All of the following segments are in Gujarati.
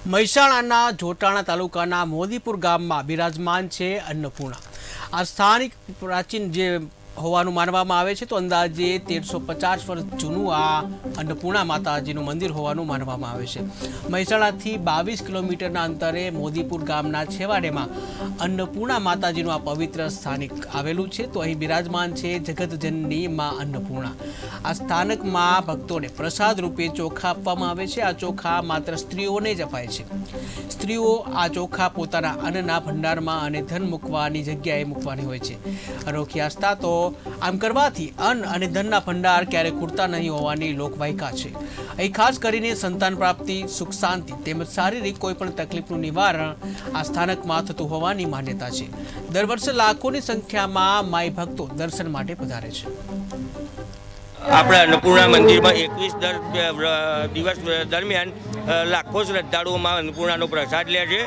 મહેસાણાના જોટાણા તાલુકાના મોદીપુર ગામમાં બિરાજમાન છે અન્નપૂર્ણા। આ સ્થાનિક પ્રાચીન જે હોવાનું માનવામાં આવે છે તો અંદાજે 1350 વર્ષ જૂનું આ અન્નપૂર્ણા માતાજીનું મંદિર હોવાનું માનવામાં આવે છે। મહેસાણાથી 22 કિલોમીટરના અંતરે મોદીપુર ગામના છેવાડેમાં અન્નપૂર્ણા માતાજીનું આ પવિત્ર સ્થાનિક આવેલું છે। તો અહીં બિરાજમાન છે જગતજનની માં અન્નપૂર્ણા। આ સ્થાનકમાં ભક્તોને પ્રસાદ રૂપે ચોખા આપવામાં આવે છે। આ ચોખા માત્ર સ્ત્રીઓને જ અપાય છે। સ્ત્રીઓ આ ચોખા પોતાના અન્નના ભંડારમાં અને ધન મૂકવાની જગ્યાએ મૂકવાની હોય છે। અનોખી આસ્થા તો આમ કરવાથી અન્ન અને ધનના ભંડાર ક્યારે ખૂટતા નહીં હોવાની લોકવાયકા છે। અહીં ખાસ કરીને સંતાન પ્રાપ્તિ, સુખ શાંતિ તેમજ શારીરિક કોઈ પણ તકલીફનું નિવારણ આ સ્થાનકમાં થતું હોવાની માન્યતા છે। દર વર્ષે લાખોની સંખ્યામાં માઈ ભક્તો દર્શન માટે પધારે છે। આપણા અન્નપૂર્ણા મંદિરમાં 21 દિવસ દરમિયાન લાખો શ્રદ્ધાળુઓ માં અન્નપૂર્ણાનો પ્રસાદ લે છે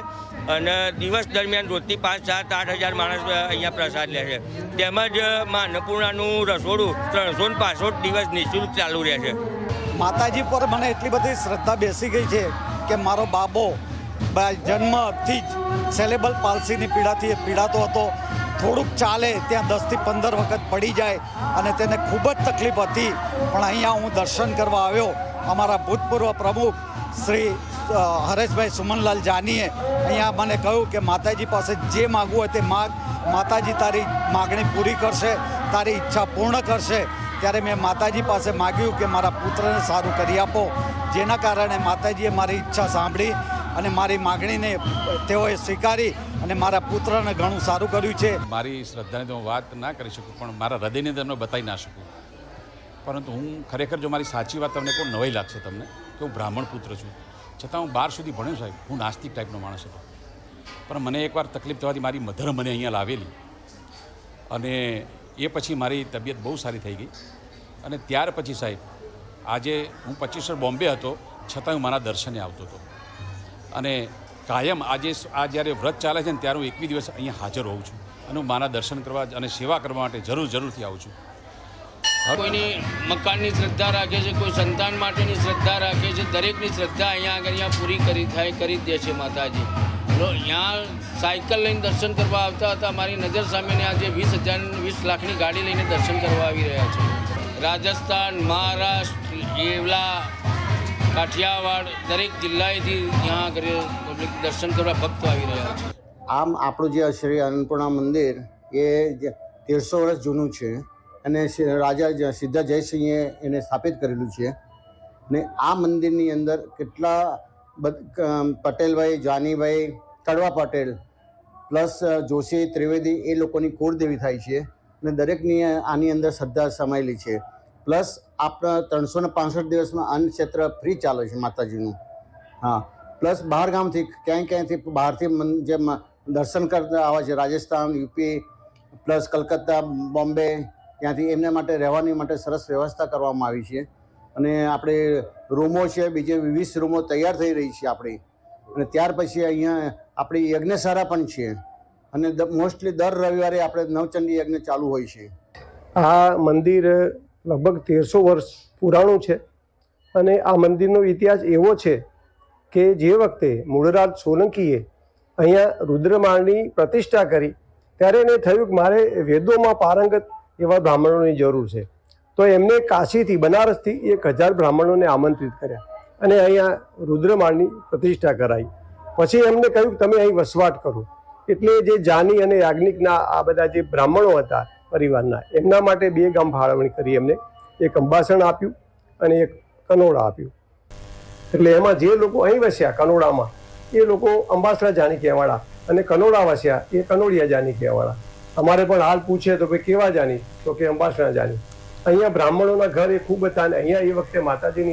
અને દિવસ દરમિયાન રોજથી 5, 7, 8 હજાર માણસ અહીંયા પ્રસાદ લે છે। તેમજ માં અન્નપૂર્ણાનું રસોડું 365 દિવસ નિઃશુલ્ક ચાલુ રહે છે। માતાજી પર મને એટલી બધી શ્રદ્ધા બેસી ગઈ છે કે મારો બાબો જન્મથી જ સેલેબલ પાલ્સીની પીડાથી પીડાતો હતો। થોડુંક ચાલે ત્યાં 10 થી 15 વખત પડી જાય અને તેને ખૂબ જ તકલીફ હતી, પણ અહીંયા હું દર્શન કરવા આવ્યો। અમારા ભૂતપૂર્વ પ્રમુખ શ્રી હરેશભાઈ સુમનલાલ જાનીએ અહીંયા મને કહ્યું કે માતાજી પાસે જે માગવું હોય તે માગ, માતાજી તારી માગણી પૂરી કરશે, તારી ઈચ્છા પૂર્ણ કરશે। ત્યારે મેં માતાજી પાસે માગ્યું કે મારા પુત્રને સારું કરી આપો, જેના કારણે માતાજીએ મારી ઈચ્છા સાંભળી અને મારી માગણીને તેઓએ સ્વીકારી અને મારા પુત્રને ઘણું સારું કર્યું છે। મારી શ્રદ્ધાની તો હું વાત ના કરી શકું, પણ મારા હૃદયની તમને બતાવી ના શકું। પરંતુ હું ખરેખર જો મારી સાચી વાત તમને કોઈ નવાઈ લાગશે તમને કે હું બ્રાહ્મણ પુત્ર છું, છતાં હું 12 સુધી ભણ્યો સાહેબ। હું નાસ્તિક ટાઈપનો માણસ હતો, પણ મને એકવાર તકલીફ થવાથી મારી મધર મને અહીંયા લાવેલી અને એ પછી મારી તબિયત બહુ સારી થઈ ગઈ અને ત્યાર પછી સાહેબ આજે હું 25 વર્ષ બોમ્બે હતો, છતાં હું મારા દર્શને આવતો હતો અને કાયમ આજે આ જ્યારે વ્રત ચાલે છે ને ત્યારે હું 21 દિવસ અહીંયા હાજર હોઉં છું અને હું મારા દર્શન કરવા અને સેવા કરવા માટે જરૂરથી આવું છું। કોઈની મકાનની શ્રદ્ધા રાખે છે, કોઈ સંતાન માટેની શ્રદ્ધા રાખે છે, દરેકની શ્રદ્ધા અહીંયા પૂરી કરી દે છે માતાજી। અહીંયા સાયકલ લઈને દર્શન કરવા આવતા હતા, મારી નજર સામેને આજે 20 લાખની ગાડી લઈને દર્શન કરવા આવી રહ્યા છે। રાજસ્થાન, મહારાષ્ટ્ર, येवला, કાઠિયાવાડ દરેક જિલ્લાએથી અહીંયા આગળ પબ્લિક દર્શન કરવા ભક્તો આવી રહ્યા છે। આમ આપણું જે શ્રી અન્નપૂર્ણા મંદિર એ 1300 વર્ષ જૂનું છે અને રાજા સિદ્ધ જયસિંહે એને સ્થાપિત કરેલું છે ને આ મંદિરની અંદર કેટલા પટેલભાઈ, જાનીભાઈ, કડવા પટેલ પ્લસ જોશી, ત્રિવેદી એ લોકોની કુળદેવી થાય છે અને દરેકની આની અંદર શ્રદ્ધા સમાયેલી છે। પ્લસ આપણા 365 દિવસમાં અન્ન ક્ષેત્ર ફ્રી ચાલે છે માતાજીનું। હા, પ્લસ બહાર ગામથી ક્યાંયથી બહારથી જે દર્શન કરતા આવે છે, રાજસ્થાન, યુપી પ્લસ કલકત્તા, બોમ્બે, ત્યાંથી એમના માટે રહેવાની માટે સરસ વ્યવસ્થા કરવામાં આવી છે અને આપણે રૂમો છે, બીજે 20 રૂમો તૈયાર થઈ રહી છે આપણી અને ત્યાર પછી અહીંયા આપણી યજ્ઞશાળા પણ છે અને મોસ્ટલી દર રવિવારે આપણે નવચંડી યજ્ઞ ચાલુ હોય છે। આ મંદિર લગભગ 1300 વર્ષ પુરાણું છે અને આ મંદિરનો ઇતિહાસ એવો છે કે જે વખતે મૂળરાજ સોલંકીએ અહીંયા રુદ્રમાળની પ્રતિષ્ઠા કરી ત્યારે એને થયું કે મારે વેદોમાં પારંગત એવા બ્રાહ્મણોની જરૂર છે, તો એમને કાશીથી, બનારસથી 1000 બ્રાહ્મણોને આમંત્રિત કર્યા અને અહીંયા રુદ્રમાળની પ્રતિષ્ઠા કરાવી। પછી એમને કહ્યું કે તમે અહીં વસવાટ કરો, એટલે જે જાની અને યાજ્ઞિકના આ બધા જે બ્રાહ્મણો હતા પરિવારના, એમના માટે 2 ગામ ફાળવણી કરી એમને, એક અંબાસણ આપ્યું અને એક કનોડા આપ્યું। એટલે એમાં જે લોકો અહીં વસ્યા કનોડામાં એ લોકો અંબાસણા જાની કહેવાળા અને કનોડા વસ્યા એ કનોડિયા જાની કહેવાળા। અમારે પણ હાલ પૂછે તો ભાઈ કેવા જાની, તો કે અંબાસણા જાની। અહીંયા બ્રાહ્મણોના ઘર એ ખૂબ હતા અને અહીંયા એ વખતે માતાજીની